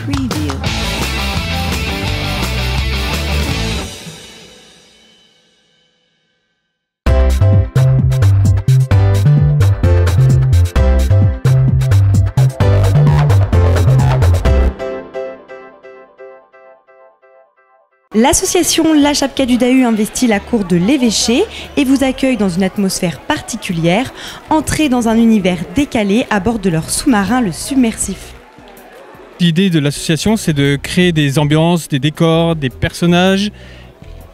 Preview. L'association La Chapka du Dahu investit la cour de l'évêché et vous accueille dans une atmosphère particulière. Entrez dans un univers décalé à bord de leur sous-marin, le Submersif. L'idée de l'association, c'est de créer des ambiances, des décors, des personnages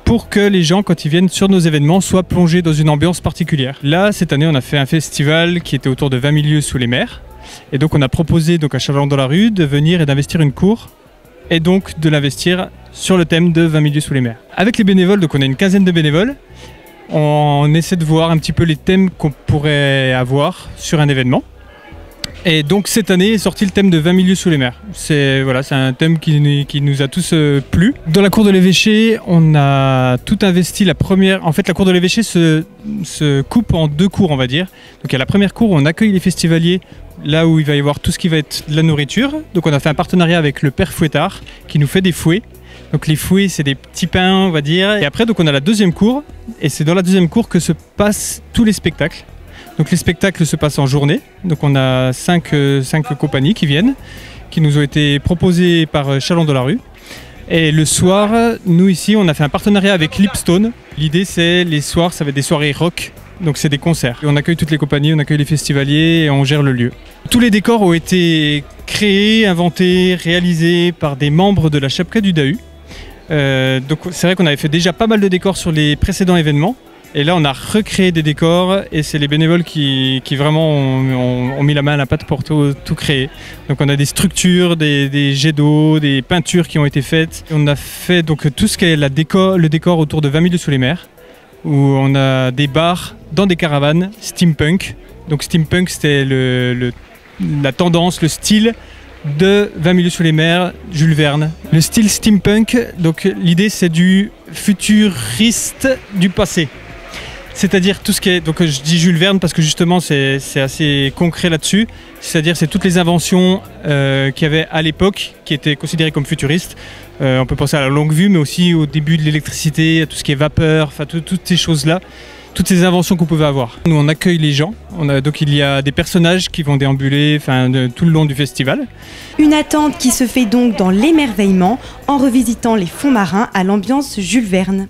pour que les gens, quand ils viennent sur nos événements, soient plongés dans une ambiance particulière. Là, cette année, on a fait un festival qui était autour de 20 000 lieues sous les mers. Et donc, on a proposé à Chalon-dans-la-Rue de venir et d'investir une cour et donc de l'investir sur le thème de 20 000 lieues sous les mers. Avec les bénévoles, donc on a une quinzaine de bénévoles, on essaie de voir un petit peu les thèmes qu'on pourrait avoir sur un événement. Et donc cette année est sorti le thème de 20 000 lieues sous les mers. C'est un thème qui nous a tous plu. Dans la cour de l'évêché, on a tout investi. La cour de l'évêché se coupe en deux cours, on va dire. Donc il y a la première cour où on accueille les festivaliers, là où il va y avoir tout ce qui va être de la nourriture. Donc on a fait un partenariat avec le père Fouettard qui nous fait des fouets. Donc les fouets, c'est des petits pains, on va dire. Et après, donc on a la deuxième cour, et c'est dans la deuxième cour que se passent tous les spectacles. Donc les spectacles se passent en journée. Donc on a 5 compagnies qui viennent, qui nous ont été proposées par Chalon-dans-la-Rue. Et le soir, nous ici, on a fait un partenariat avec Lipstone. L'idée, c'est les soirs, ça va être des soirées rock. Donc c'est des concerts. Et on accueille toutes les compagnies, on accueille les festivaliers et on gère le lieu. Tous les décors ont été créés, inventés, réalisés par des membres de la Chapka du Dahu. Donc c'est vrai qu'on avait fait déjà pas mal de décors sur les précédents événements. Et là, on a recréé des décors et c'est les bénévoles qui vraiment ont mis la main à la pâte pour tout créer. Donc on a des structures, des jets d'eau, des peintures qui ont été faites. On a fait donc tout ce qui est le décor autour de 20 000 lieues sous les mers, où on a des bars dans des caravanes steampunk. Donc steampunk, c'était la tendance, le style de 20 000 lieues sous les mers, Jules Verne. Le style steampunk, donc l'idée c'est du futuriste du passé. C'est-à-dire tout ce qui est, donc je dis Jules Verne parce que justement c'est assez concret là-dessus, c'est-à-dire c'est toutes les inventions qu'il y avait à l'époque qui étaient considérées comme futuristes. On peut penser à la longue vue mais aussi au début de l'électricité, à tout ce qui est vapeur, enfin toutes ces choses-là, toutes ces inventions qu'on pouvait avoir. Nous on accueille les gens, donc il y a des personnages qui vont déambuler tout le long du festival. Une attente qui se fait donc dans l'émerveillement en revisitant les fonds marins à l'ambiance Jules Verne.